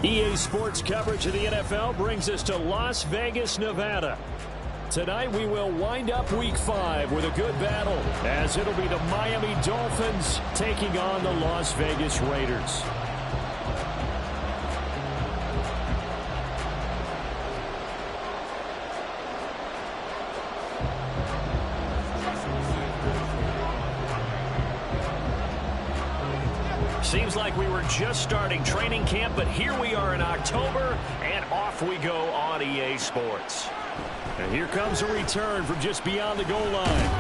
EA Sports coverage of the NFL brings us to Las Vegas, Nevada. Tonight we will wind up Week 5 with a good battle, as it'll be the Miami Dolphins taking on the Las Vegas Raiders. Seems like we were just starting training camp, but here we are in October, and off we go on EA Sports. And here comes a return from just beyond the goal line.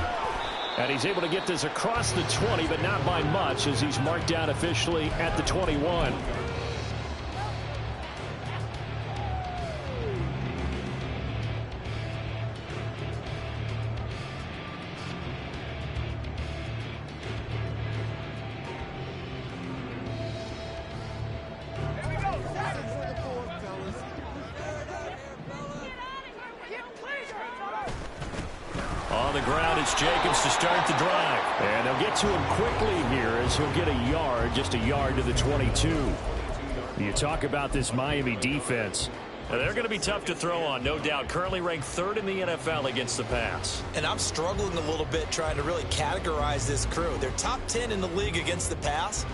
And he's able to get this across the 20, but not by much, as he's marked down officially at the 21. On the ground, it's Jacobs to start the drive. And they'll get to him quickly here as he'll get a yard, just a yard to the 22. You talk about this Miami defense. Now, they're going to be tough to throw on, no doubt. Currently ranked 3rd in the NFL against the pass. And I'm struggling a little bit trying to really categorize this crew. They're top 10 in the league against the pass,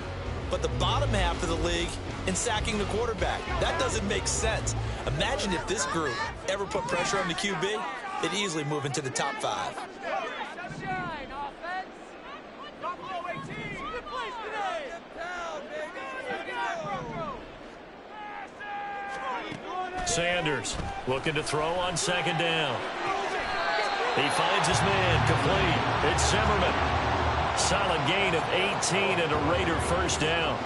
but the bottom half of the league in sacking the quarterback. That doesn't make sense. Imagine if this group ever put pressure on the QB. They'd easily move into the top 5. Sanders looking to throw on 2nd down. He finds his man complete. It's Zimmerman. Solid gain of 18 and a Raider 1st down.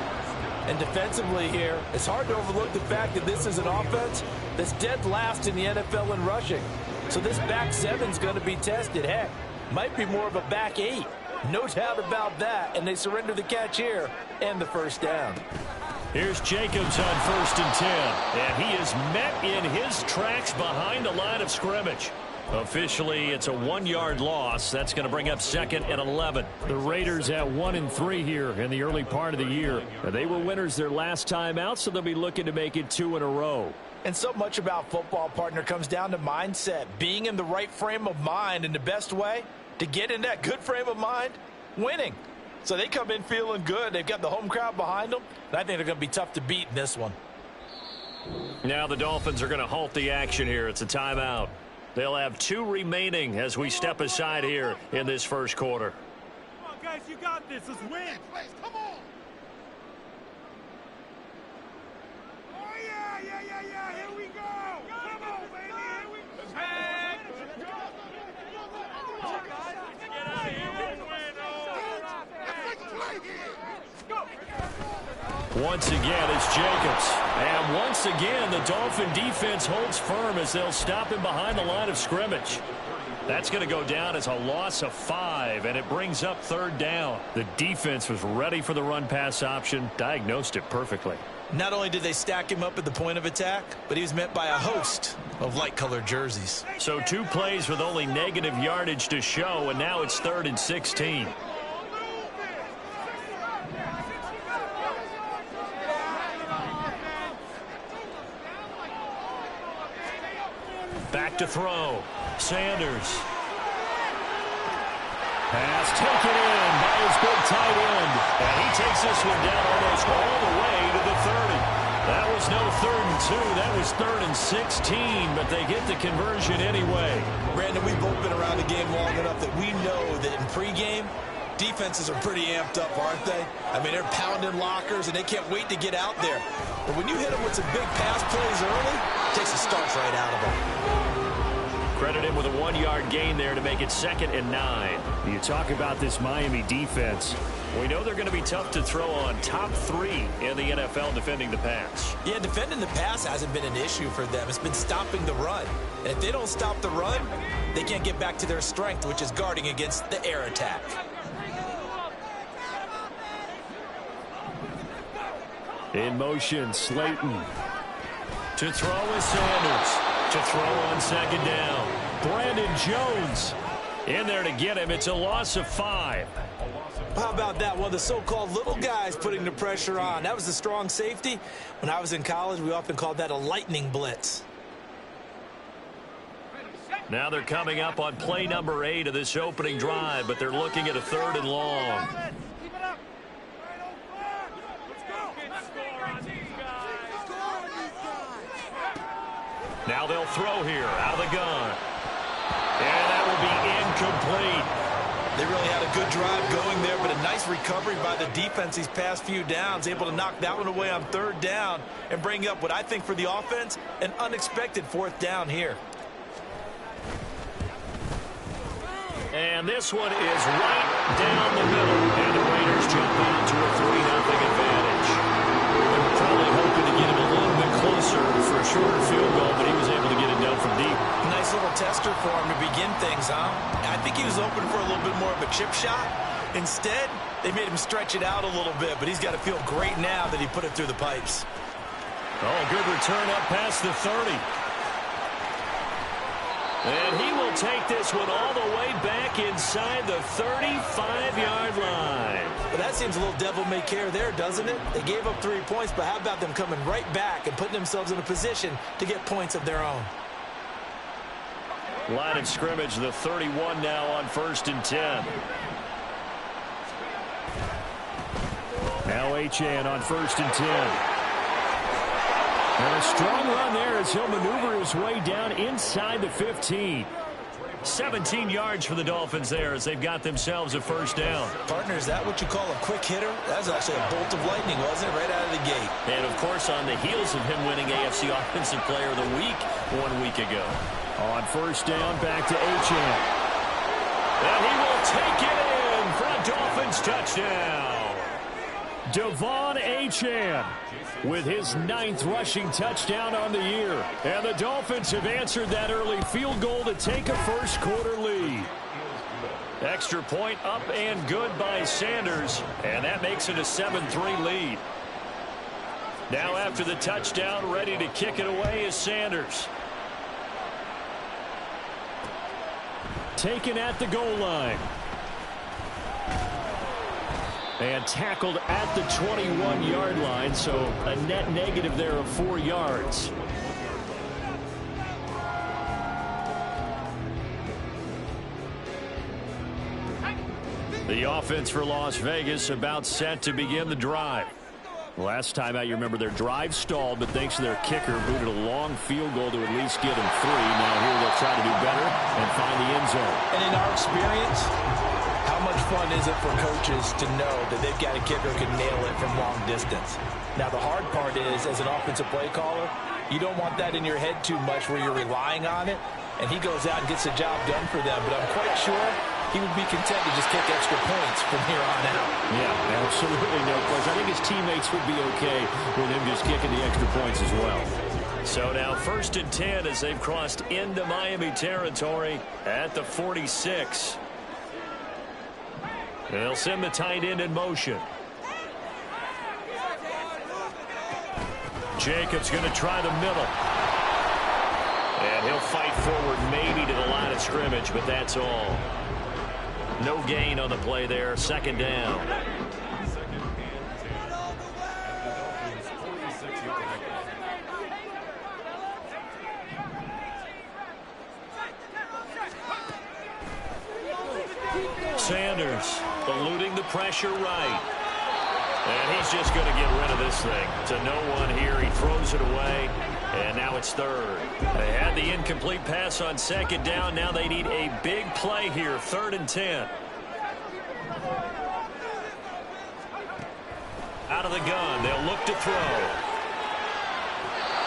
And defensively here, it's hard to overlook the fact that this is an offense that's dead last in the NFL in rushing. So this back 7's going to be tested. Heck, might be more of a back 8. No doubt about that. And they surrender the catch here and the 1st down. Here's Jacobs on 1st and 10. And he is met in his tracks behind the line of scrimmage. Officially, it's a 1-yard loss. That's going to bring up 2nd and 11. The Raiders at 1-3 here in the early part of the year. They were winners their last time out, so they'll be looking to make it 2 in a row. And so much about football, partner, comes down to mindset. Being in the right frame of mind, and the best way to get in that good frame of mind, winning. So they come in feeling good. They've got the home crowd behind them, and I think they're going to be tough to beat in this one. Now the Dolphins are going to halt the action here. It's a timeout. They'll have 2 remaining as we step aside here in this 1st quarter. Come on, guys, you got this. Let's win. Come on. Oh, yeah. Here we go. Come on, baby. Here we go. Let's go. Come on, guys. Let's get out of here. Let's win. Once again, it's Jacobs. And once again, the Dolphin defense holds firm as they'll stop him behind the line of scrimmage. That's going to go down as a loss of 5, and it brings up 3rd down. The defense was ready for the run-pass option, diagnosed it perfectly. Not only did they stack him up at the point of attack, but he was met by a host of light-colored jerseys. So 2 plays with only negative yardage to show, and now it's 3rd and 16. Back to throw. Sanders. Pass taken in by his big tight end. And he takes this one down almost all the way to the 30. That was no 3rd and 2. That was 3rd and 16, but they get the conversion anyway. Brandon, we've both been around the game long enough that we know that in pregame, defenses are pretty amped up, aren't they? I mean, they're pounding lockers, and they can't wait to get out there. But when you hit them with some big pass plays early, it takes the starch right out of them. Credit him with a 1-yard gain there to make it 2nd and 9. You talk about this Miami defense. We know they're going to be tough to throw on. Top 3 in the NFL defending the pass. Yeah, defending the pass hasn't been an issue for them. It's been stopping the run. And if they don't stop the run, they can't get back to their strength, which is guarding against the air attack. In motion, Slayton. To throw is Sanders. To throw on 2nd down. Brandon Jones in there to get him. It's a loss of 5. How about that? One of the so-called little guys putting the pressure on. That was a strong safety. When I was in college, we often called that a lightning blitz. Now they're coming up on play number 8 of this opening drive, but they're looking at a 3rd and long. Now they'll throw here out of the gun. And that will be incomplete. They really had a good drive going there, but a nice recovery by the defense these past few downs, able to knock that one away on 3rd down and bring up what I think for the offense, an unexpected 4th down here. And this one is right down the middle. And the Raiders jump out to a 3-0 advantage. They were probably hoping to get him a little bit closer for a shorter field goal, but he was able to get it done from deep. Nice little tester for him to begin things, huh? I think he was open for a little bit more of a chip shot. Instead, they made him stretch it out a little bit, but he's got to feel great now that he put it through the pipes. Oh, good return up past the 30. And he will take this one all the way back inside the 35-yard line. But that seems a little devil-may-care there, doesn't it? They gave up 3 points, but how about them coming right back and putting themselves in a position to get points of their own? Line of scrimmage, the 31 now on 1st and 10. Now Achane on 1st and 10. And a strong run there as he'll maneuver his way down inside the 15. 17 yards for the Dolphins there as they've got themselves a 1st down. Partner, is that what you call a quick hitter? That was actually a bolt of lightning, wasn't it? Right out of the gate. And, of course, on the heels of him winning AFC Offensive Player of the Week 1 week ago. On 1st down, back to Achane. And he will take it in for a Dolphins touchdown. Devon Achane with his 9th rushing touchdown on the year. And the Dolphins have answered that early field goal to take a first-quarter lead. Extra point up and good by Sanders, and that makes it a 7-3 lead. Now after the touchdown, ready to kick it away is Sanders. Taken at the goal line. And tackled at the 21-yard line, so a net negative there of 4 yards. The offense for Las Vegas about set to begin the drive. Last time out, you remember their drive stalled, but thanks to their kicker, booted a long field goal to at least get them 3. Now here they'll try to do better and find the end zone. And in our experience, how much fun is it for coaches to know that they've got a kicker who can nail it from long distance? Now, the hard part is, as an offensive play caller, you don't want that in your head too much where you're relying on it, and he goes out and gets the job done for them. But I'm quite sure he would be content to just kick extra points from here on out. Yeah, absolutely no question. I think his teammates would be okay with him just kicking the extra points as well. So now 1st and 10 as they've crossed into Miami territory at the 46. They'll send the tight end in motion. Jacobs going to try the middle. And he'll fight forward maybe to the line of scrimmage, but that's all. No gain on the play there. 2nd down. Sanders eluding the pressure right. And he's just going to get rid of this thing. To no one here. He throws it away. And now it's 3rd. They had the incomplete pass on 2nd down. Now they need a big play here. 3rd and 10. Out of the gun. They'll look to throw.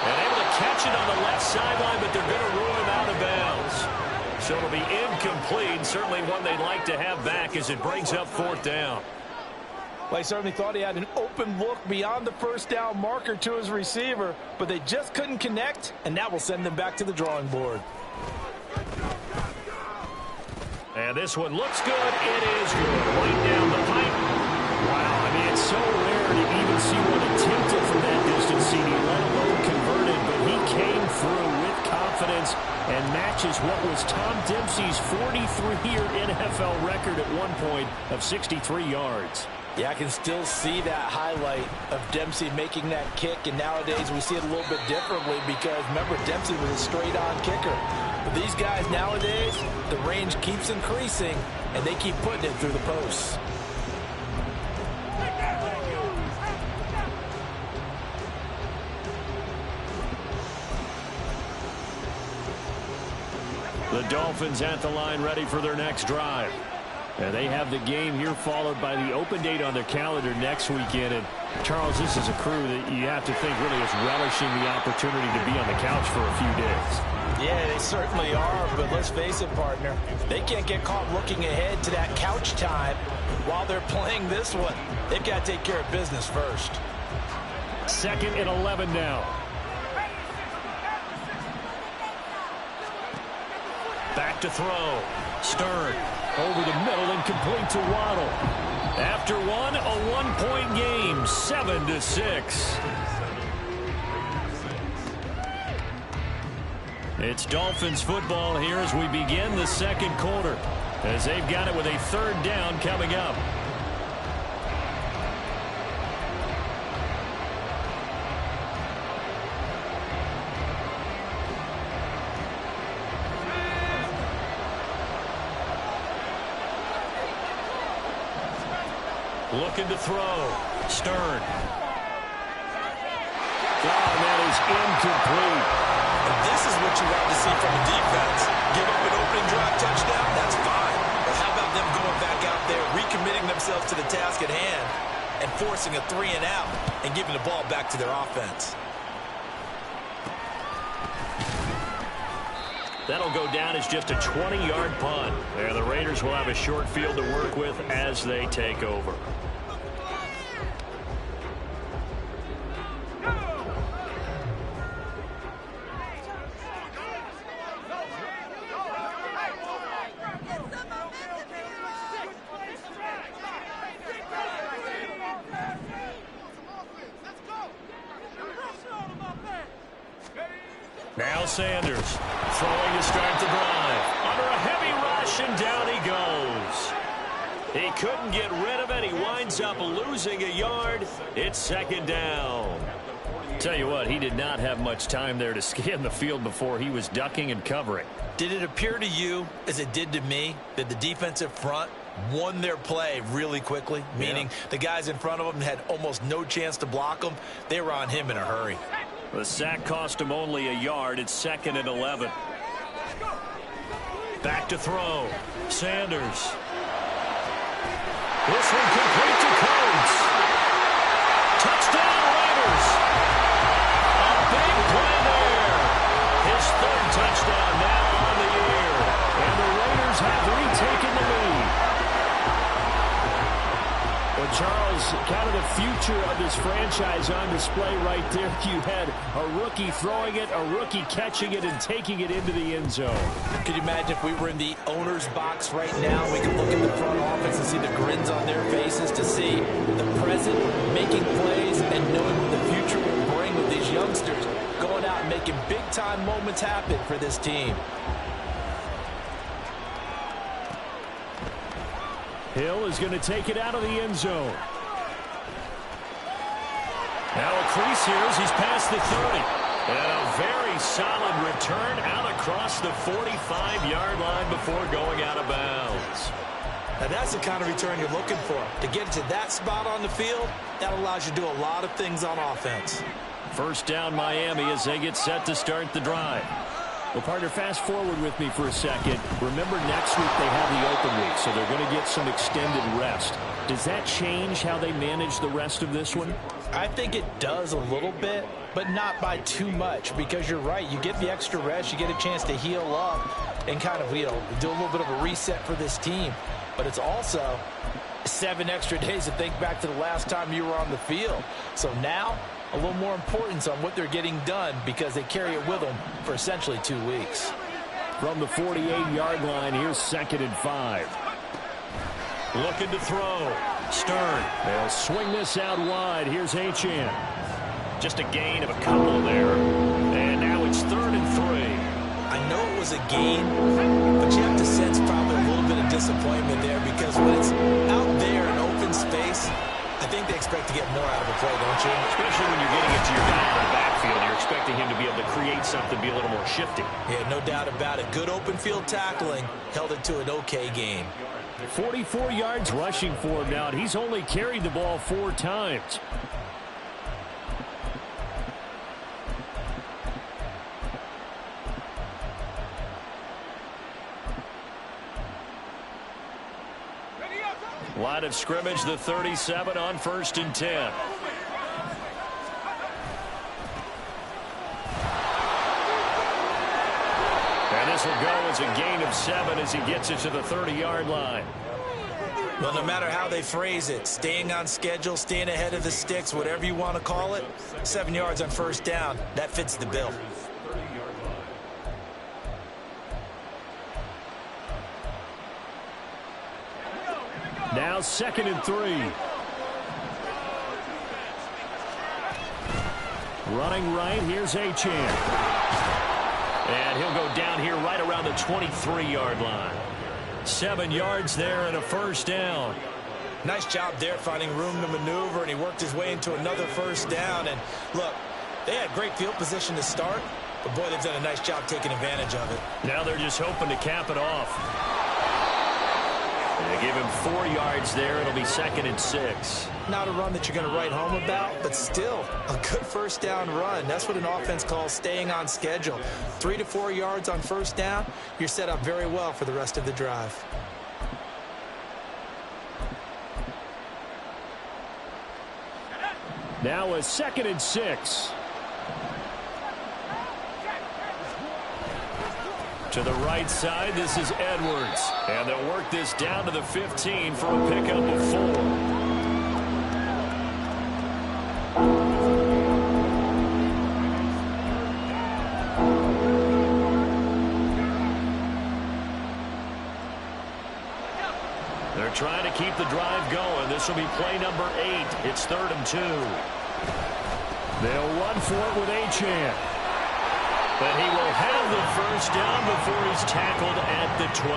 And able to catch it on the left sideline, but they're going to rule him out of bounds. So it'll be incomplete. Certainly one they'd like to have back as it brings up 4th down. Well, he certainly thought he had an open look beyond the 1st down marker to his receiver, but they just couldn't connect, and that will send them back to the drawing board. And this one looks good. It is good. Right down the pipe. Wow, I mean, it's so rare to even see one attempted from that distance, CD, let alone converted, but he came through with confidence and matches what was Tom Dempsey's 43-year NFL record at one point of 63 yards. Yeah, I can still see that highlight of Dempsey making that kick, and nowadays we see it a little bit differently because, remember, Dempsey was a straight-on kicker. But these guys nowadays, the range keeps increasing, and they keep putting it through the posts. The Dolphins at the line ready for their next drive. And they have the game here followed by the open date on their calendar next weekend. And Charles, this is a crew that you have to think really is relishing the opportunity to be on the couch for a few days. Yeah, they certainly are, but let's face it, partner. They can't get caught looking ahead to that couch time while they're playing this one. They've got to take care of business first. 2nd and 11 now. Back to throw. Stern over the middle and complete to Waddle. After one, a one-point game, 7-6. It's Dolphins football here as we begin the second quarter, as they've got it with a third down coming up. Looking to throw. Stern. And that is incomplete. And this is what you want to see from a defense. Give up an opening drive touchdown, that's fine. But how about them going back out there, recommitting themselves to the task at hand, and forcing a 3-and-out and giving the ball back to their offense? That'll go down as just a 20-yard punt. There, the Raiders will have a short field to work with as they take over. Now Sanders throwing to start the drive. Under a heavy rush, and down he goes. He couldn't get rid of it. He winds up losing a yard. It's second down. Tell you what, he did not have much time there to scan the field before he was ducking and covering. Did it appear to you, as it did to me, that the defensive front won their play really quickly? Meaning the guys in front of them had almost no chance to block them. They were on him in a hurry. The sack cost him only a yard. It's 2nd and 11. Back to throw. Sanders. This one complete to Coates. Touchdown Raiders. A big play there. His third touchdown now on the year. And the Raiders have retaken the lead. Well, Charles, kind of the future of this franchise on display right there. You had a rookie throwing it, a rookie catching it, and taking it into the end zone. Could you imagine if we were in the owner's box right now? We could look at the front office and see the grins on their faces, to see the present making plays and knowing what the future will bring with these youngsters going out and making big-time moments happen for this team. Hill is going to take it out of the end zone. Now a crease here as he's past the 30. And a very solid return out across the 45-yard line before going out of bounds. Now that's the kind of return you're looking for. To get to that spot on the field, that allows you to do a lot of things on offense. First down Miami as they get set to start the drive. Well, partner, fast forward with me for a second. Remember, next week they have the open week, so they're going to get some extended rest. Does that change how they manage the rest of this one? I think it does a little bit, but not by too much, because you're right. You get the extra rest, you get a chance to heal up and kind of, do a little bit of a reset for this team. But it's also 7 extra days to think back to the last time you were on the field. So now, a little more importance on what they're getting done, because they carry it with them for essentially 2 weeks. From the 48-yard line, here's 2nd and 5. Looking to throw. Stern. They'll swing this out wide. Here's Achane. Just a gain of a couple there. And now it's 3rd and 3. I know it was gain, but you have to sense probably a little bit of disappointment there because when it's out there in open space, I think they expect to get more out of a play, don't you? Especially when you're getting it to your guy in the backfield. You're expecting him to be able to create something, be a little more shifty. Yeah, no doubt about it. Good open field tackling held it to an okay game. 44 yards rushing for him now, and he's only carried the ball 4 times. Line of scrimmage, the 37 on 1st and 10. And this will go as a gain of 7 as he gets it to the 30-yard line. Well, no matter how they phrase it, staying on schedule, staying ahead of the sticks, whatever you want to call it, 7 yards on 1st down, that fits the bill. Now 2nd and 3. Running right, here's Achane. And he'll go down here right around the 23-yard line. 7 yards there and a 1st down. Nice job there finding room to maneuver, and he worked his way into another 1st down. And look, they had great field position to start, but boy, they've done a nice job taking advantage of it. Now they're just hoping to cap it off. They give him 4 yards there. It'll be 2nd and 6. Not a run that you're going to write home about, but still a good 1st down run. That's what an offense calls staying on schedule. 3 to 4 yards on 1st down, you're set up very well for the rest of the drive. Now a 2nd and 6. To the right side, this is Edwards. And they'll work this down to the 15 for a pickup of 4. They're trying to keep the drive going. This will be play number 8. It's 3rd and 2. They'll run for it with Achane. But he will have the 1st down before he's tackled at the 12.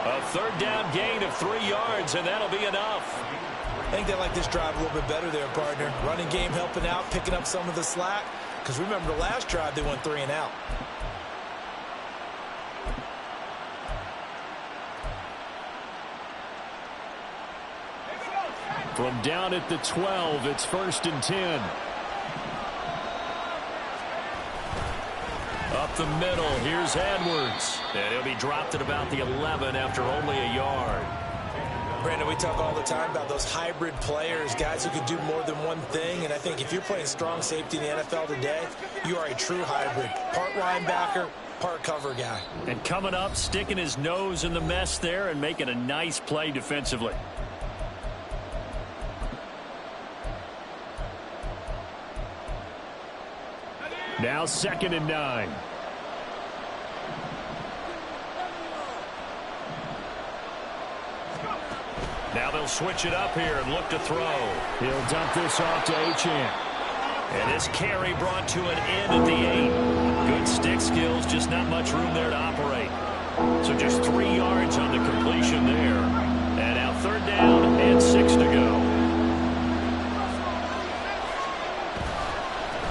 A 3rd down gain of 3 yards, and that'll be enough. I think they like this drive a little bit better there, partner. Running game helping out, picking up some of the slack. Because remember the last drive, they went 3 and out. From down at the 12, it's 1st and 10. Up the middle, here's Edwards. And he'll be dropped at about the 11 after only a yard. Brandon, we talk all the time about those hybrid players, guys who can do more than one thing. And I think if you're playing strong safety in the NFL today, you are a true hybrid. Part linebacker, part cover guy. And coming up, sticking his nose in the mess there and making a nice play defensively. Now 2nd and 9. Now they'll switch it up here and look to throw. He'll dump this off to Achane. And this carry brought to an end at the 8. Good stick skills, just not much room there to operate. So just 3 yards on the completion there. And now 3rd down and 6 to go.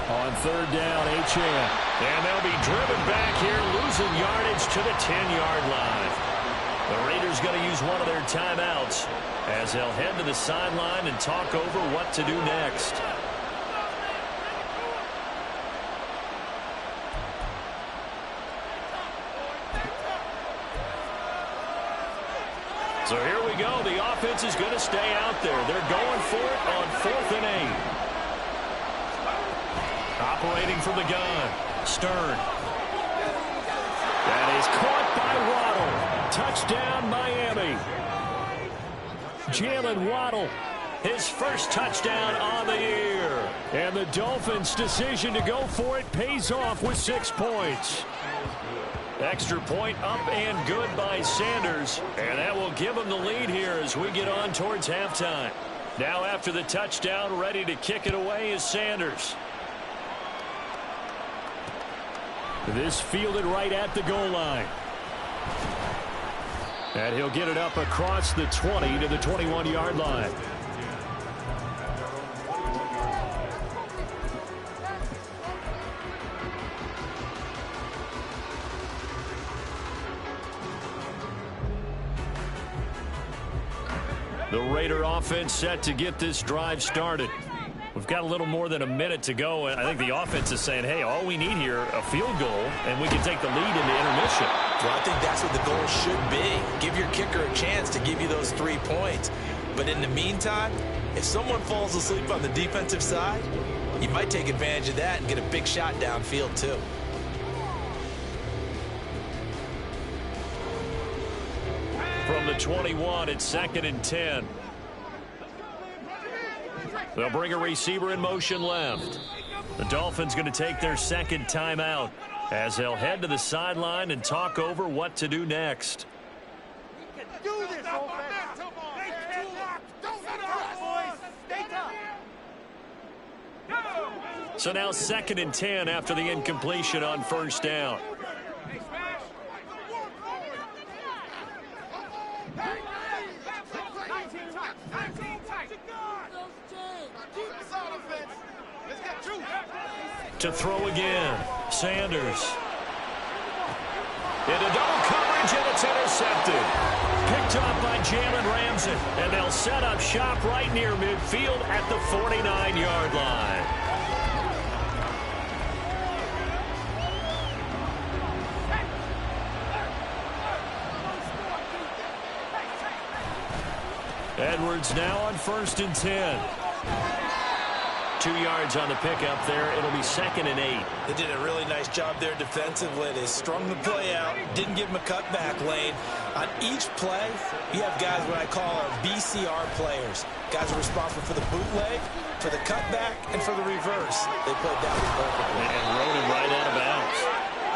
On 3rd down, Achane. And they'll be driven back here, losing yardage to the 10-yard line. The Raiders going to use one of their timeouts as they'll head to the sideline and talk over what to do next. So here we go. The offense is going to stay out there. They're going for it on 4th and 8. Operating from the gun. Stern. That is caught by Waddle. Touchdown, Miami. Jalen Waddle, his first touchdown on the year. And the Dolphins' decision to go for it pays off with 6 points. Extra point up and good by Sanders. And that will give them the lead here as we get on towards halftime. Now after the touchdown, ready to kick it away is Sanders. This fielded right at the goal line. And he'll get it up across the 20 to the 21-yard line. The Raider offense set to get this drive started. We've got a little more than a minute to go, and I think the offense is saying, hey, all we need here, a field goal, and we can take the lead into intermission. Well, I think that's what the goal should be. Give your kicker a chance to give you those 3 points. But in the meantime, if someone falls asleep on the defensive side, you might take advantage of that and get a big shot downfield too. From the 21, it's 2nd and 10. They'll bring a receiver in motion left. The Dolphins going to take their second timeout as they'll head to the sideline and talk over what to do next. So now 2nd and 10 after the incompletion on first down. To throw again, Sanders. Into double coverage, and it's intercepted. Picked up by Jalen Ramsey, and they'll set up shop right near midfield at the 49-yard line. Edwards now on 1st and 10. 2 yards on the pickup there. It'll be 2nd and 8. They did a really nice job there defensively. They strung the play out, didn't give him a cutback lane. On each play, you have guys what I call our BCR players. Guys are responsible for the bootleg, for the cutback, and for the reverse. They played down perfectly. And rode him right out of bounds.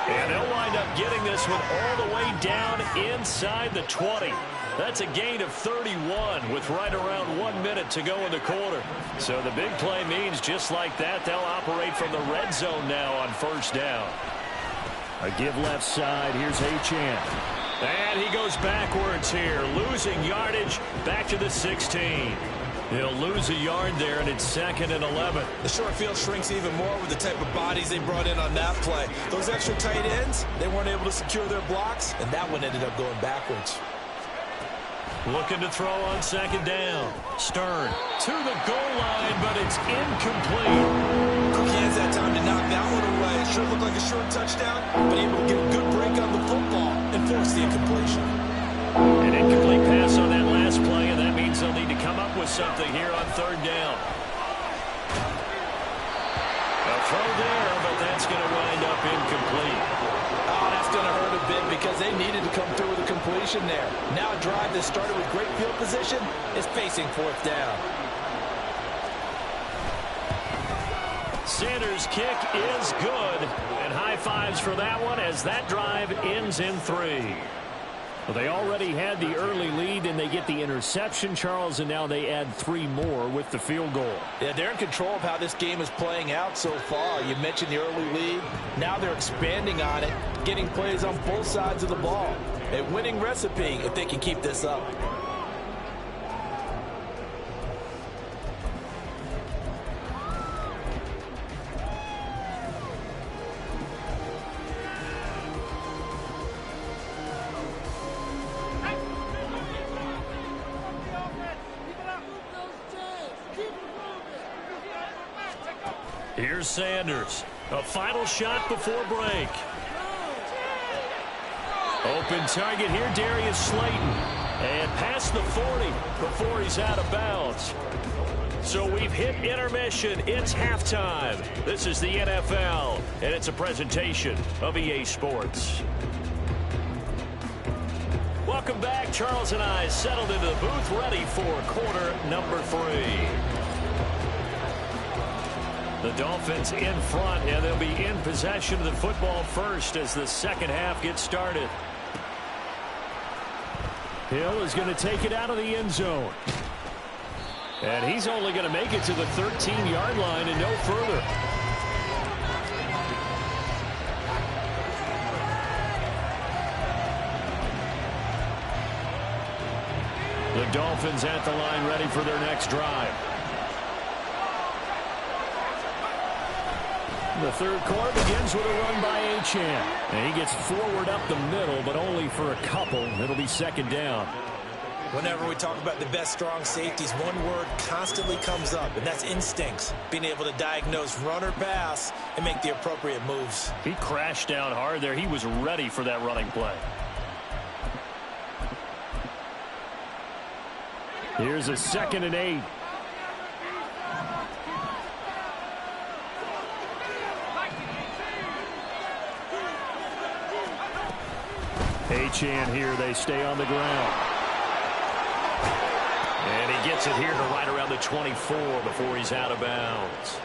And they'll wind up getting this one all the way down inside the 20. That's a gain of 31 with right around 1 minute to go in the quarter. So the big play means just like that, they'll operate from the red zone now on first down. A give left side. Here's Achane. And he goes backwards here, losing yardage back to the 16. He'll lose a yard there, and it's 2nd and 11. The short field shrinks even more with the type of bodies they brought in on that play. Those extra tight ends, they weren't able to secure their blocks, and that one ended up going backwards. Looking to throw on 2nd down. Stern to the goal line, but it's incomplete. Cookie has that time to knock that one away. It sure looked like a short touchdown, but able to get a good break on the football and force the incompletion. An incomplete pass on that last play, and that means they'll need to come up with something here on 3rd down. A throw there, but that's going to wind up incomplete. Oh, that's going to hurt a bit because they needed to come through with a completion there. Now a drive that started with great field position is facing 4th down. Sanders' kick is good, and high fives for that one as that drive ends in 3. Well, they already had the early lead, and they get the interception, Charles, and now they add 3 more with the field goal. Yeah, they're in control of how this game is playing out so far. You mentioned the early lead. Now they're expanding on it, getting plays on both sides of the ball. A winning recipe if they can keep this up. Here's Sanders. A final shot before break. Open target here, Darius Slayton. And past the 40 before he's out of bounds. So we've hit intermission. It's halftime. This is the NFL, and it's a presentation of EA Sports. Welcome back. Charles and I settled into the booth, ready for quarter number 3. The Dolphins in front, and they'll be in possession of the football first as the second half gets started. Hill is going to take it out of the end zone. And he's only going to make it to the 13-yard line and no further. The Dolphins at the line ready for their next drive. The third quarter begins with a run by Achane. And he gets forward up the middle, but only for a couple. It'll be second down. Whenever we talk about the best strong safeties, one word constantly comes up, and that's instincts. Being able to diagnose run or pass and make the appropriate moves. He crashed down hard there. He was ready for that running play. Here's a 2nd and 8. Achane here. They stay on the ground. And he gets it here to right around the 24 before he's out of bounds.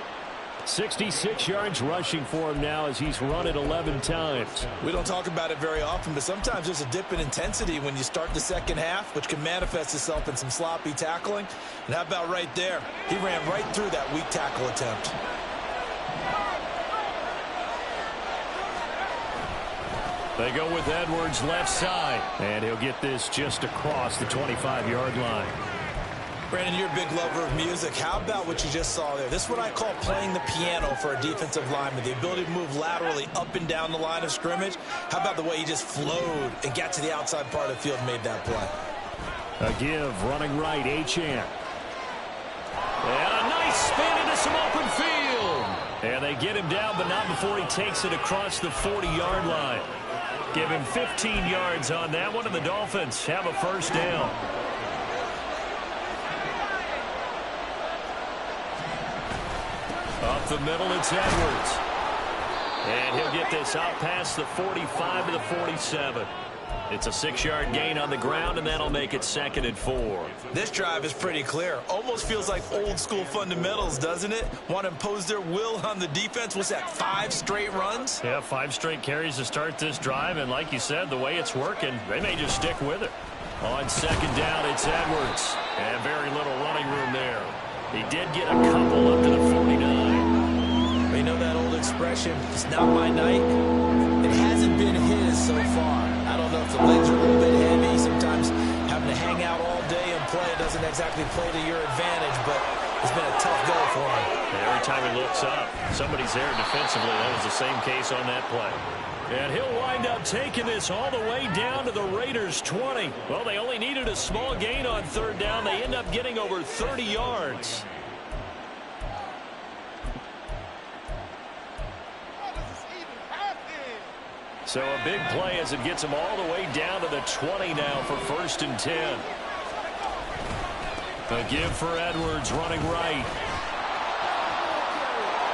66 yards rushing for him now as he's run it 11 times. We don't talk about it very often, but sometimes there's a dip in intensity when you start the second half, which can manifest itself in some sloppy tackling. And how about right there? He ran right through that weak tackle attempt. They go with Edwards left side. And he'll get this just across the 25-yard line. Brandon, you're a big lover of music. How about what you just saw there? This is what I call playing the piano for a defensive lineman. The ability to move laterally up and down the line of scrimmage. How about the way he just flowed and got to the outside part of the field and made that play? A give, running right, Achane. And a nice spin into some open field. And they get him down, but not before he takes it across the 40-yard line. Give him 15 yards on that one, and the Dolphins have a first down. Up the middle, it's Edwards. And he'll get this out past the 45 to the 47. It's a 6-yard gain on the ground, and that'll make it 2nd and 4. This drive is pretty clear. Almost feels like old-school fundamentals, doesn't it? Want to impose their will on the defense. What's that, 5 straight runs? Yeah, 5 straight carries to start this drive, and like you said, the way it's working, they may just stick with it. On 2nd down, it's Edwards. And very little running room there. He did get a couple up to the 49. You know that old expression, it's not my night. It hasn't been his so far. I don't know if the legs are a little bit heavy. Sometimes having to hang out all day and play doesn't exactly play to your advantage, but it's been a tough go for him. And every time he looks up, somebody's there defensively. That was the same case on that play. And he'll wind up taking this all the way down to the Raiders' 20. Well, they only needed a small gain on 3rd down. They end up getting over 30 yards. So a big play as it gets him all the way down to the 20 now for 1st and 10. A give for Edwards running right.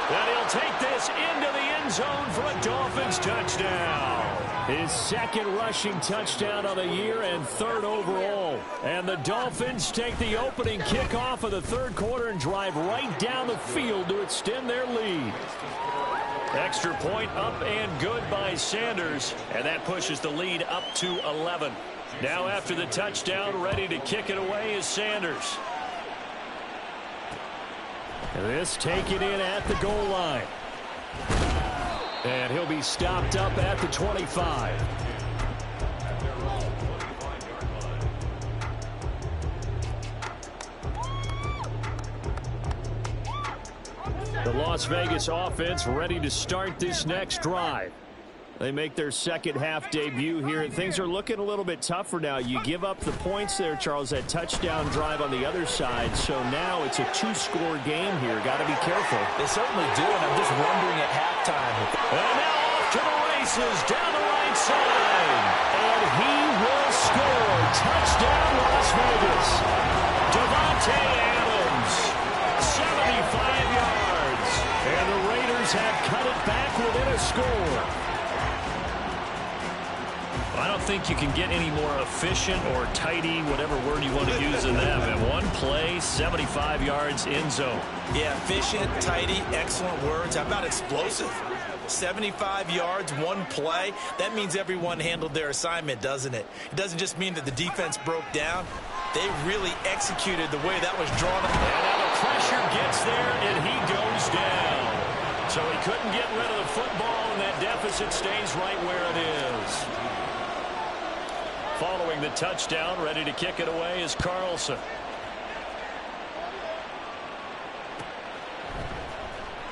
And he'll take this into the end zone for a Dolphins touchdown. His 2nd rushing touchdown of the year and 3rd overall. And the Dolphins take the opening kickoff of the 3rd quarter and drive right down the field to extend their lead. Extra point up and good by Sanders. And that pushes the lead up to 11. Now after the touchdown, ready to kick it away is Sanders. This taken in at the goal line. And he'll be stopped up at the 25. The Las Vegas offense ready to start this next drive. They make their second half debut here, and things are looking a little bit tougher now. You give up the points there, Charles, that touchdown drive on the other side. So now it's a two-score game here. Got to be careful. They certainly do, and I'm just wondering at halftime. And now off to the races down the right side. And he will score. Touchdown, Las Vegas. Devontae Adams, 75 yards. And the Raiders have cut it back within a score. I don't think you can get any more efficient or tidy, whatever word you want to use in that. And one play, 75 yards in zone. Yeah, efficient, tidy, excellent words. How about explosive? 75 yards, one play. That means everyone handled their assignment, doesn't it? It doesn't just mean that the defense broke down. They really executed the way that was drawn up. And now the pressure gets there, and he goes down. So he couldn't get rid of the football, and that deficit stays right where it is. following the touchdown. Ready to kick it away is Carlson.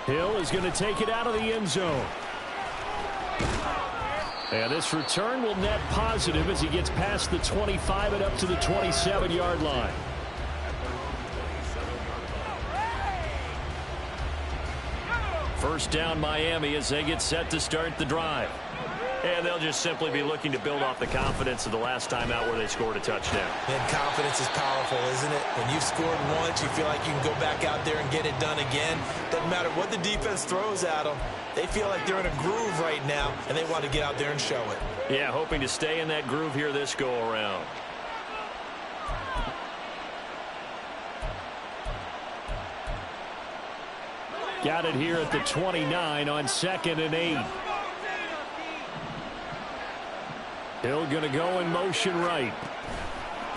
Hill is going to take it out of the end zone. And this return will net positive as he gets past the 25 and up to the 27-yard line. First down Miami as they get set to start the drive. And they'll just simply be looking to build off the confidence of the last time out where they scored a touchdown. And confidence is powerful, isn't it? When you've scored once, you feel like you can go back out there and get it done again. Doesn't matter what the defense throws at them. They feel like they're in a groove right now, and they want to get out there and show it. Yeah, hoping to stay in that groove here this go-around. Got it here at the 29 on 2nd and 8. Hill going to go in motion right.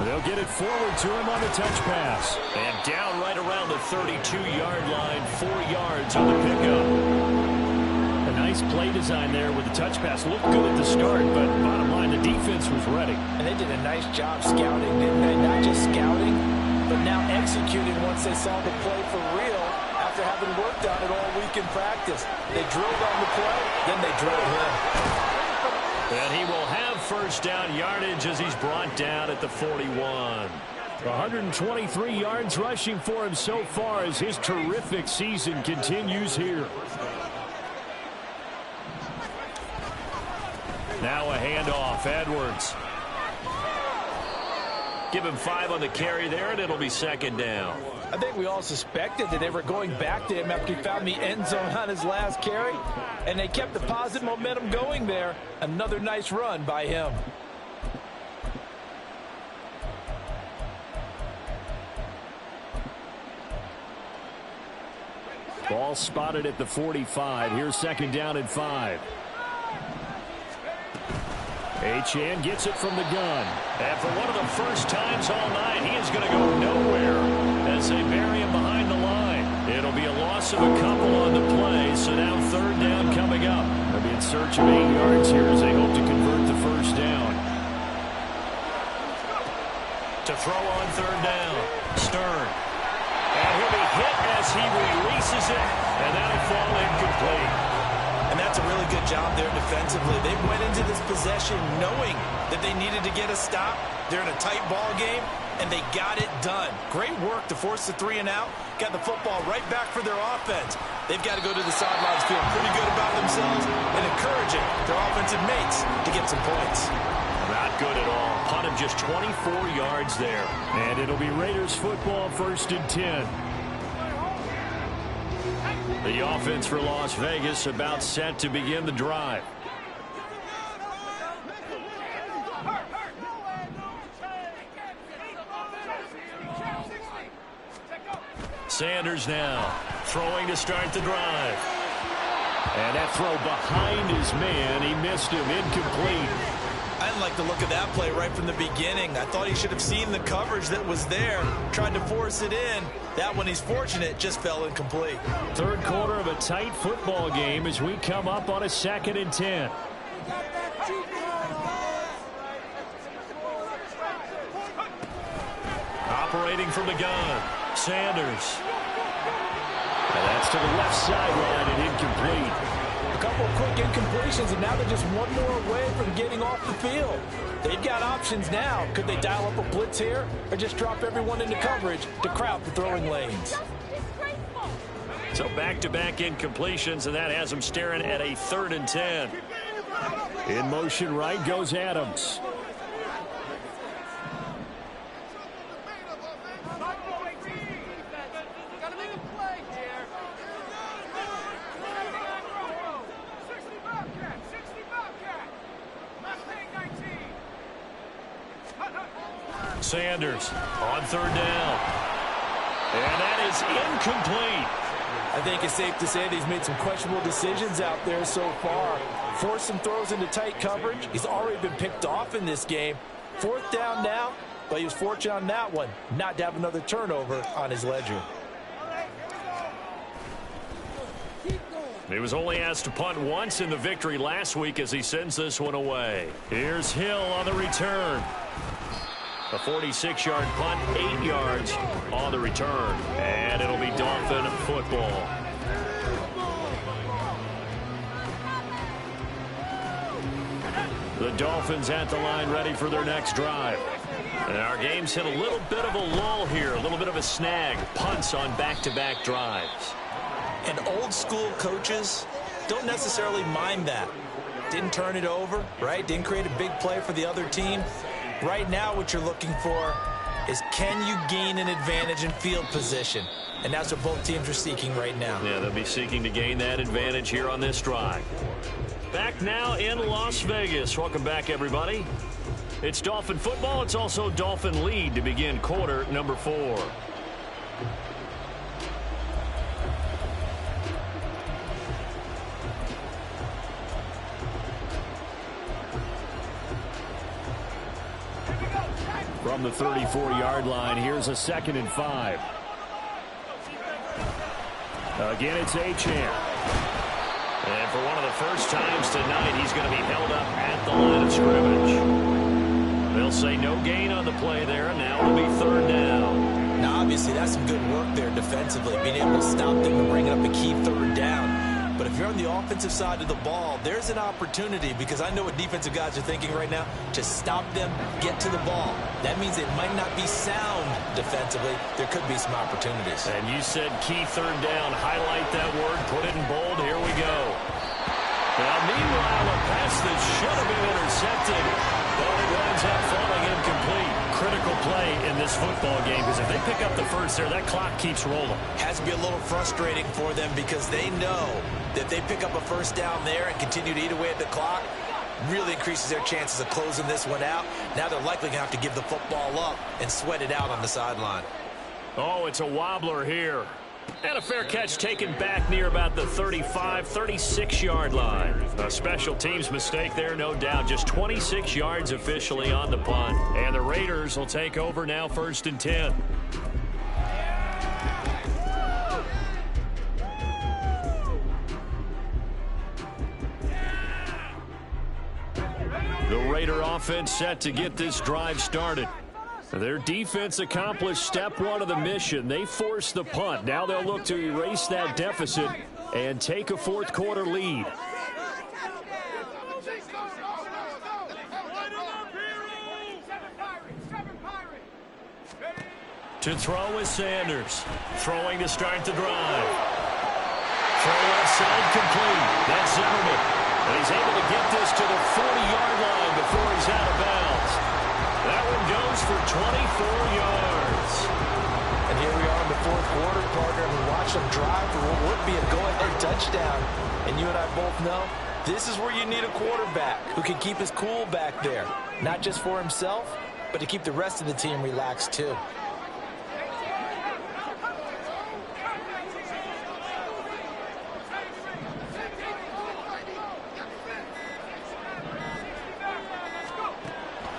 They'll get it forward to him on the touch pass. And down right around the 32-yard line, 4 yards on the pickup. A nice play design there with the touch pass. Looked good at the start, but bottom line, the defense was ready. And they did a nice job scouting, didn't they? Not just scouting, but now executing once they saw the play for real after having worked on it all week in practice. They drilled on the play, then they drilled him. And he will have first down yardage as he's brought down at the 41. 123 yards rushing for him so far as his terrific season continues here. Now a handoff. Edwards. Give him 5 on the carry there, and it'll be 2nd down. I think we all suspected that they were going back to him after he found the end zone on his last carry, and they kept the positive momentum going there. Another nice run by him. Ball spotted at the 45. Here's 2nd down and 5. Achane gets it from the gun. And for one of the first times all night, he is going to go nowhere as they bury him behind the line. It'll be a loss of a couple on the play, so now 3rd down coming up. They'll be in search of 8 yards here as they hope to convert the first down. To throw on 3rd down, Stern. And he'll be hit as he releases it, and that'll fall incomplete. And that's a really good job there defensively. They went into this possession knowing that they needed to get a stop. They're in a tight ball game, and they got it done. Great work to force the 3 and out. Got the football right back for their offense. They've got to go to the sidelines feeling pretty good about themselves and encouraging their offensive mates to get some points. Not good at all. Punt him just 24 yards there. And it'll be Raiders football, 1st and 10. The offense for Las Vegas about set to begin the drive. Sanders now throwing to start the drive. And that throw behind his man. He missed him. Incomplete. I didn't like the look of that play right from the beginning. I thought he should have seen the coverage that was there, tried to force it in. That one, he's fortunate, just fell incomplete. 3rd quarter of a tight football game as we come up on a 2nd and 10. Operating from the gun, Sanders. And that's to the left sideline and incomplete. A couple of quick incompletions, and now they're just one more away from getting off the field. They've got options now. Could they dial up a blitz here or just drop everyone into coverage to crowd the throwing lanes? So back-to-back incompletions, and that has them staring at a 3rd and 10. In motion right goes Adams. Sanders on 3rd down. And that is incomplete. I think it's safe to say that he's made some questionable decisions out there so far. Forced some throws into tight coverage. He's already been picked off in this game. 4th down now, but he was fortunate on that one not to have another turnover on his ledger. He was only asked to punt once in the victory last week as he sends this one away. Here's Hill on the return. A 46-yard punt, 8 yards on the return. And it'll be Dolphin football. The Dolphins at the line ready for their next drive. And our game's hit a little bit of a lull here, a little bit of a snag. Punts on back-to-back drives. And old school coaches don't necessarily mind that. Didn't turn it over, right? Didn't create a big play for the other team. Right now what you're looking for is, can you gain an advantage in field position? And that's what both teams are seeking right now. Yeah, they'll be seeking to gain that advantage here on this drive. Back now in Las Vegas. Welcome back, everybody. It's Dolphin football. It's also Dolphin lead to begin quarter number 4. From the 34-yard line, here's a 2nd and 5. Again, it's Achane. And for one of the first times tonight, he's going to be held up at the line of scrimmage. They'll say no gain on the play there, and now it'll be 3rd down. Now, obviously, that's some good work there defensively, being able to stop them and bring up a key 3rd down. But if you're on the offensive side of the ball, there's an opportunity, because I know what defensive guys are thinking right now, to stop them, get to the ball. That means it might not be sound defensively. There could be some opportunities. And you said key 3rd down. Highlight that word. Put it in bold. Here we go. Now, meanwhile, a pass that should have been intercepted, but it winds up falling incomplete. Critical play in this football game, because if they pick up the first there, that clock keeps rolling. Has to be a little frustrating for them, because they know that if they pick up a 1st down there and continue to eat away at the clock, really increases their chances of closing this one out. Now they're likely going to have to give the football up and sweat it out on the sideline. Oh, it's a wobbler here. And a fair catch taken back near about the 35, 36-yard line. A special teams mistake there, no doubt. Just 26 yards officially on the punt. And the Raiders will take over now, 1st and 10. The Raider offense set to get this drive started. Their defense accomplished step 1 of the mission. They forced the punt. Now they'll look to erase that deficit and take a 4th quarter lead. To throw is Sanders. Throwing to start the drive. Throw left side complete. That's Zimmerman. And he's able to get this to the 40-yard line before he's out of bounds. That one goes for 24 yards. And here we are in the 4th quarter, partner. We watch them drive for what would be a go-ahead touchdown. And you and I both know this is where you need a quarterback who can keep his cool back there. Not just for himself, but to keep the rest of the team relaxed too.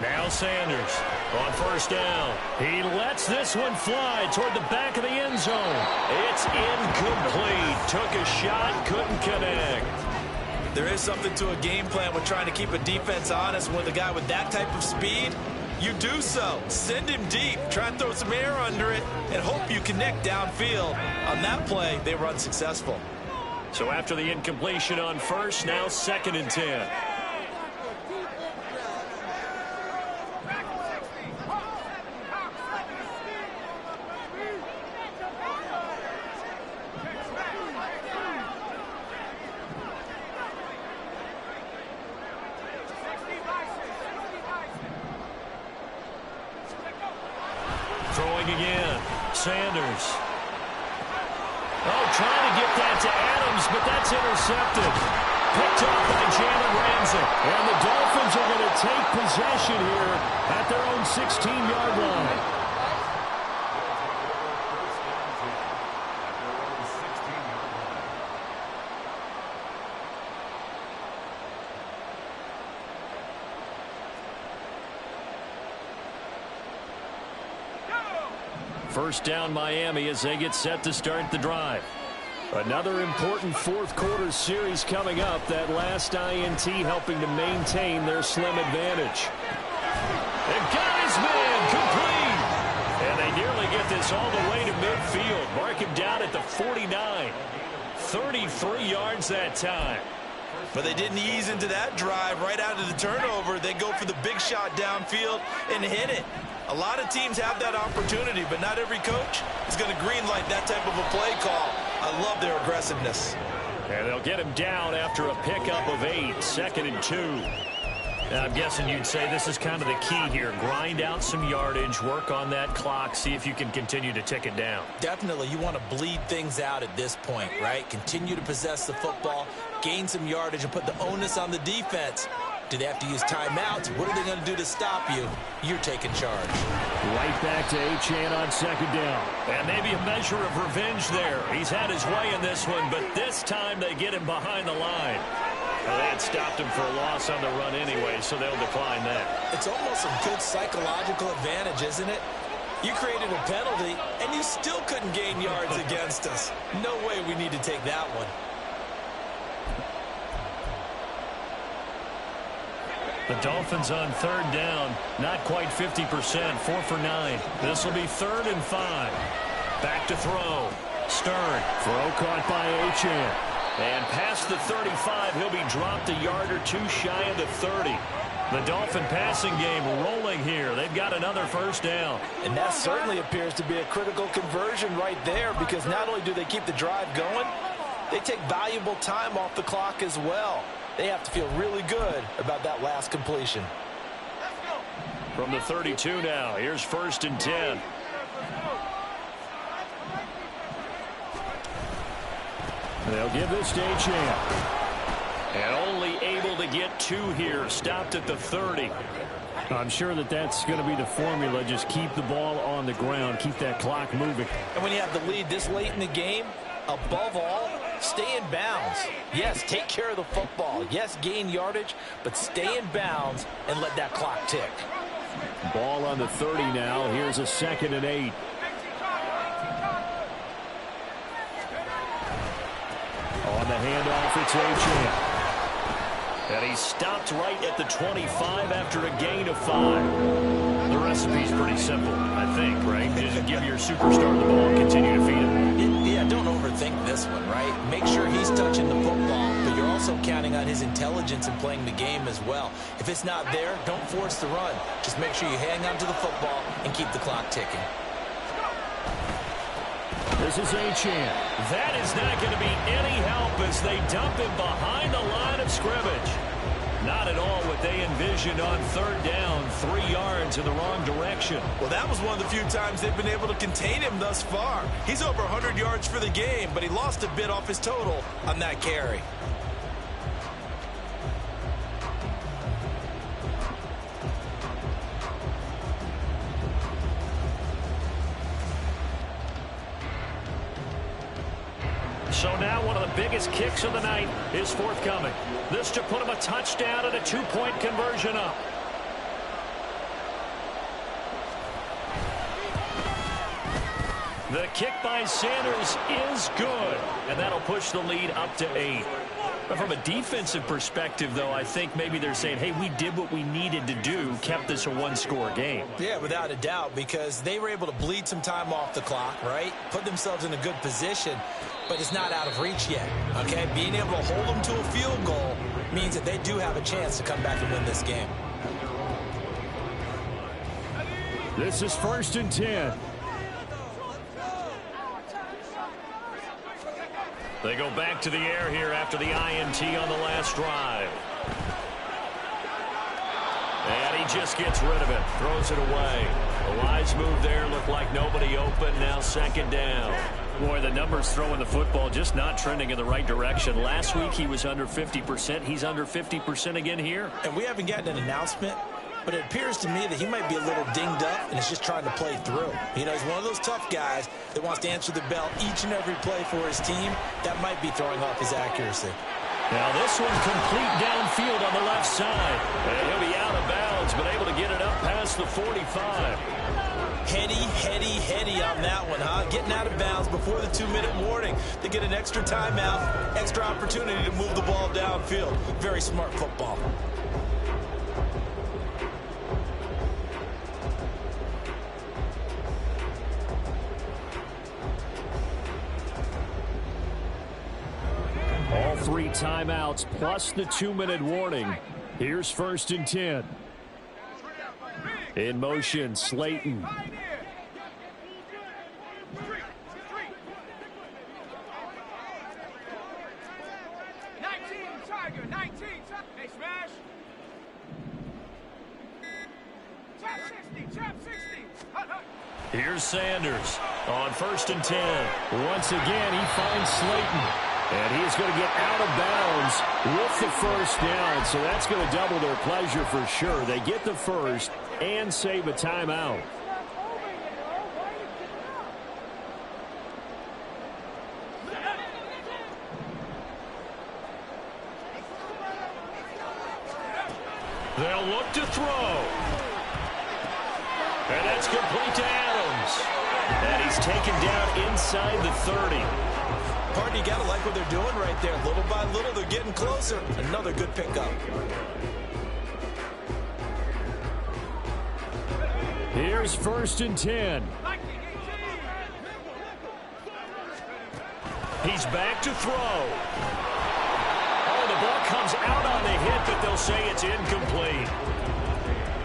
Now Sanders on 1st down. He lets this one fly toward the back of the end zone. It's incomplete. Took a shot, couldn't connect. There is something to a game plan with trying to keep a defense honest. With a guy with that type of speed, you do so. Send him deep. Try and throw some air under it and hope you connect downfield. On that play, they were unsuccessful. So after the incompletion on 1st, now 2nd and 10. Throwing again. Sanders. Oh, trying to get that to Adams, but that's intercepted. Picked up by Jalen Ramsey. And the Dolphins are going to take possession here at their own 16-yard line. First down Miami as they get set to start the drive. Another important fourth quarter series coming up. That last INT helping to maintain their slim advantage. And got his man complete. And they nearly get this all the way to midfield. Mark him down at the 49. 33 yards that time. But they didn't ease into that drive right out of the turnover. They go for the big shot downfield and hit it. A lot of teams have that opportunity, but not every coach is going to greenlight that type of a play call. I love their aggressiveness. And they'll get him down after a pickup of 8, 2nd and 2. Now, I'm guessing you'd say this is kind of the key here. Grind out some yardage, work on that clock, see if you can continue to tick it down. Definitely, you want to bleed things out at this point, right? Continue to possess the football, gain some yardage, and put the onus on the defense. Do they have to use timeouts? What are they going to do to stop you? You're taking charge. Right back to Achane on 2nd down. And maybe a measure of revenge there. He's had his way in this one, but this time they get him behind the line. Well, they had stopped him for a loss on the run anyway, so they'll decline that. It's almost a good psychological advantage, isn't it? You created a penalty, and you still couldn't gain yards against us. No way we need to take that one. The Dolphins on 3rd down, not quite 50%, 4 for 9. This will be 3rd and 5. Back to throw. Stern. Throw caught by Achane. And past the 35, he'll be dropped a yard or two shy of the 30. The Dolphin passing game rolling here. They've got another 1st down. And that certainly appears to be a critical conversion right there, because not only do they keep the drive going, they take valuable time off the clock as well. They have to feel really good about that last completion. From the 32 now, here's 1st and 10. They'll give this to Achane. And only able to get 2 here, stopped at the 30. I'm sure that that's going to be the formula. Just keep the ball on the ground, keep that clock moving. And when you have the lead this late in the game, above all, stay in bounds. Yes, take care of the football. Yes, gain yardage, but stay in bounds and let that clock tick. Ball on the 30 now. Here's a 2nd and 8. On the handoff, it's Achane. And he stopped right at the 25 after a gain of 5. The recipe's pretty simple, I think, right? Just give your superstar the ball and continue to feed him. Yeah, don't overthink this one, right? Make sure he's touching the football, but you're also counting on his intelligence in playing the game as well. If it's not there, don't force the run. Just make sure you hang on to the football and keep the clock ticking. This is Achane. That is not going to be any help as they dump him behind the line of scrimmage. Not at all what they envisioned on 3rd down, 3 yards in the wrong direction. Well, that was one of the few times they've been able to contain him thus far. He's over 100 yards for the game, but he lost a bit off his total on that carry. So now one of the biggest kicks of the night is forthcoming. This to put him a touchdown and a 2-point conversion up. The kick by Sanders is good, and that'll push the lead up to 8. But from a defensive perspective, though, I think maybe they're saying, hey, we did what we needed to do, kept this a 1-score game. Yeah, without a doubt, because they were able to bleed some time off the clock, right? Put themselves in a good position, but it's not out of reach yet, okay? Being able to hold them to a field goal means that they do have a chance to come back and win this game. This is 1st and 10. They go back to the air here after the INT on the last drive. And he just gets rid of it, throws it away. The wise move there, looked like nobody open, now 2nd down. Boy, the numbers throwing the football just not trending in the right direction. Last week he was under 50%. He's under 50% again here. And we haven't gotten an announcement, but it appears to me that he might be a little dinged up and is just trying to play through. You know, he's one of those tough guys that wants to answer the bell each and every play for his team. That might be throwing off his accuracy. Now this one complete downfield on the left side. And he'll be out of bounds, but able to get it up past the 45. Heady on that one, huh? Getting out of bounds before the 2-minute warning to get an extra timeout, extra opportunity to move the ball downfield. Very smart football. All 3 timeouts plus the 2-minute warning. Here's 1st and 10. In motion, Slayton. Here's Sanders on 1st and 10. Once again, he finds Slayton. And he's going to get out of bounds with the first down. So that's going to double their pleasure for sure. They get the first and save a timeout. They'll look to throw. And that's complete to Adams. And he's taken down inside the 30. Partner, you got to like what they're doing right there. Little by little, they're getting closer. Another good pickup. Here's 1st and 10. He's back to throw. Oh, the ball comes out on the hit, but they'll say it's incomplete.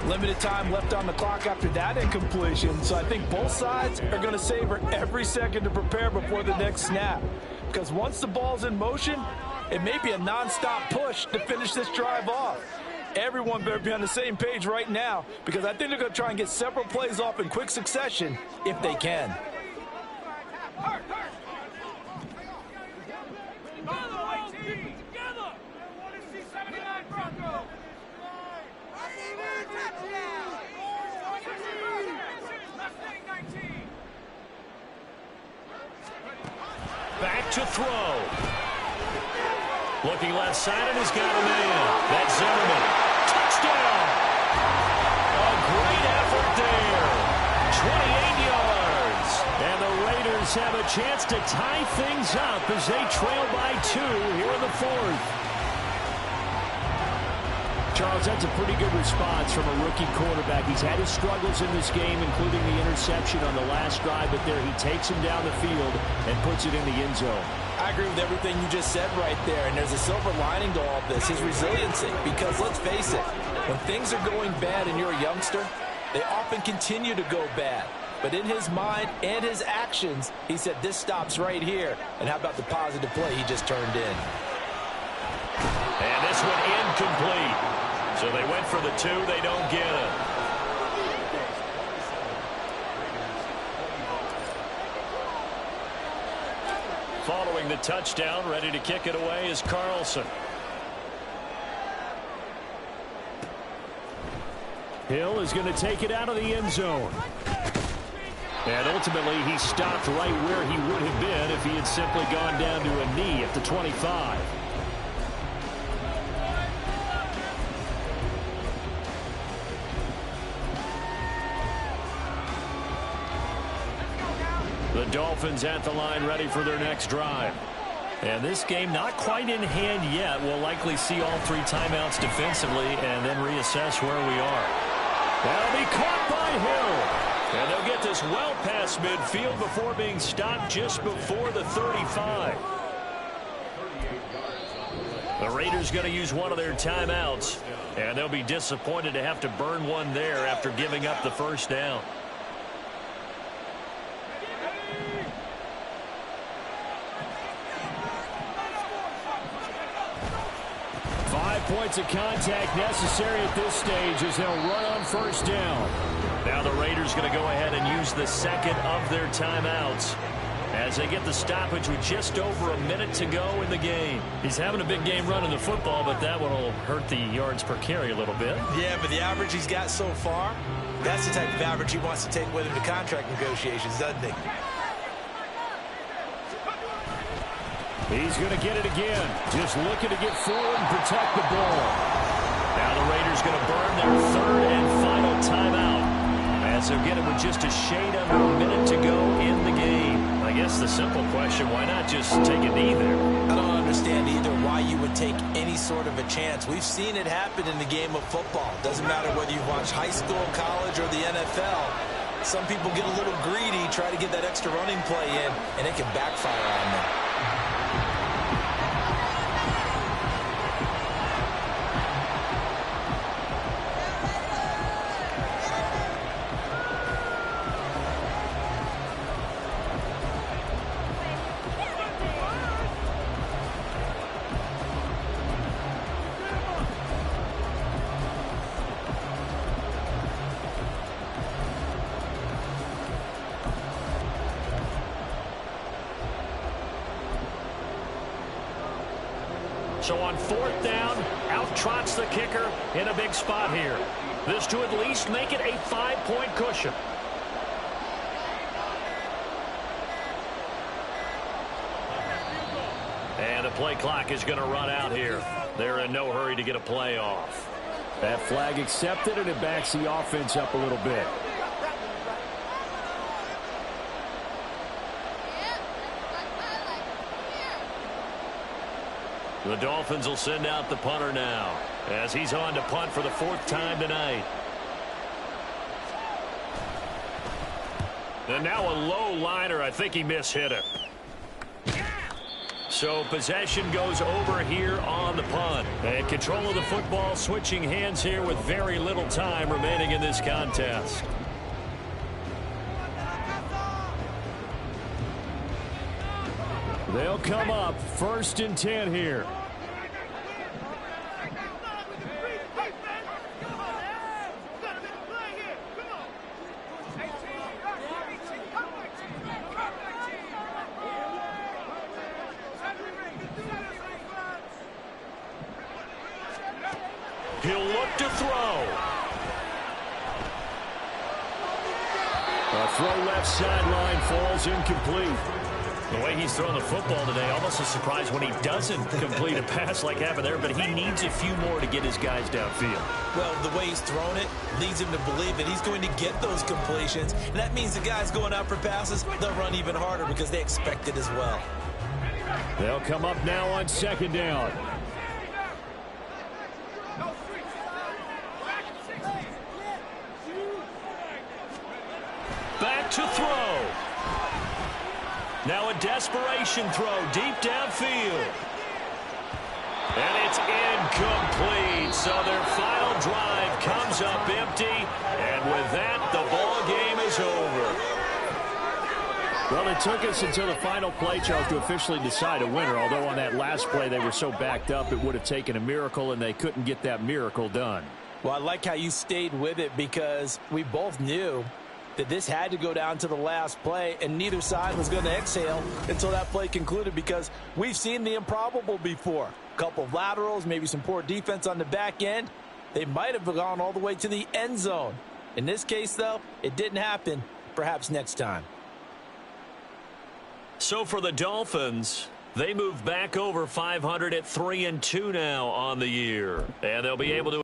Limited time left on the clock after that incompletion, so I think both sides are going to savor every second to prepare before the next snap. Because once the ball's in motion, it may be a non-stop push to finish this drive off. Everyone better be on the same page right now, because I think they're going to try and get several plays off in quick succession if they can. Back to throw. Looking left side, and he's got a man. That's Zimmerman. Touchdown! A great effort there. 28 yards. And the Raiders have a chance to tie things up as they trail by 2 here in the 4th. Charles, that's a pretty good response from a rookie quarterback. He's had his struggles in this game, including the interception on the last drive, but there he takes him down the field and puts it in the end zone. I agree with everything you just said right there, and there's a silver lining to all of this, his resiliency. Because let's face it, when things are going bad and you're a youngster, they often continue to go bad. But in his mind and his actions, he said, this stops right here. And how about the positive play he just turned in? And this one incomplete. So they went for the 2. They don't get it. Following the touchdown, ready to kick it away is Carlson. Hill is going to take it out of the end zone. And ultimately, he stopped right where he would have been if he had simply gone down to a knee at the 25. The Dolphins at the line ready for their next drive. And this game not quite in hand yet. We'll likely see all 3 timeouts defensively and then reassess where we are. That'll be caught by Hill. And they'll get this well past midfield before being stopped just before the 35. The Raiders going to use one of their timeouts. And they'll be disappointed to have to burn one there after giving up the first down. 5 points of contact necessary at this stage as they'll run on first down. Now the Raiders going to go ahead and use the second of their timeouts as they get the stoppage with just over a minute to go in the game. He's having a big game running the football, but that one will hurt the yards per carry a little bit. Yeah, but the average he's got so far, that's the type of average he wants to take with him to contract negotiations, doesn't he? He's going to get it again. Just looking to get forward and protect the ball. Now the Raiders going to burn their 3rd and final timeout as they'll get it with with just a shade under a minute to go in the game. I guess the simple question, why not just take a knee there? I don't understand either why you would take any sort of a chance. We've seen it happen in the game of football. Doesn't matter whether you watch high school, college, or the NFL. Some people get a little greedy, try to get that extra running play in, and it can backfire on them. So on 4th down, out trots the kicker in a big spot here. This to at least make it a 5-point cushion. And the play clock is going to run out here. They're in no hurry to get a play off. That flag accepted, and it backs the offense up a little bit. The Dolphins will send out the punter now as he's on to punt for the 4th time tonight. And now a low liner. I think he mishit it. So possession goes over here on the punt. And control of the football switching hands here with very little time remaining in this contest. They'll come up 1st and 10 here. He'll look to throw. A throw left sideline falls incomplete. The way he's thrown the football today, almost a surprise when he doesn't complete a pass like happened there, but he needs a few more to get his guys downfield. Well, the way he's thrown it leads him to believe that he's going to get those completions, and that means the guys going out for passes, they'll run even harder because they expect it as well. They'll come up now on 2nd down. Back to throw. Now a desperation throw deep downfield. And it's incomplete. So their final drive comes up empty. And with that, the ball game is over. Well, it took us until the final play, Charles, to officially decide a winner. Although on that last play they were so backed up, it would have taken a miracle, and they couldn't get that miracle done. Well, I like how you stayed with it because we both knew that this had to go down to the last play, and neither side was going to exhale until that play concluded because we've seen the improbable before. A couple of laterals, maybe some poor defense on the back end. They might have gone all the way to the end zone. In this case, though, it didn't happen. Perhaps next time. So for the Dolphins, they move back over 500 at 3-2 now on the year. And they'll be able to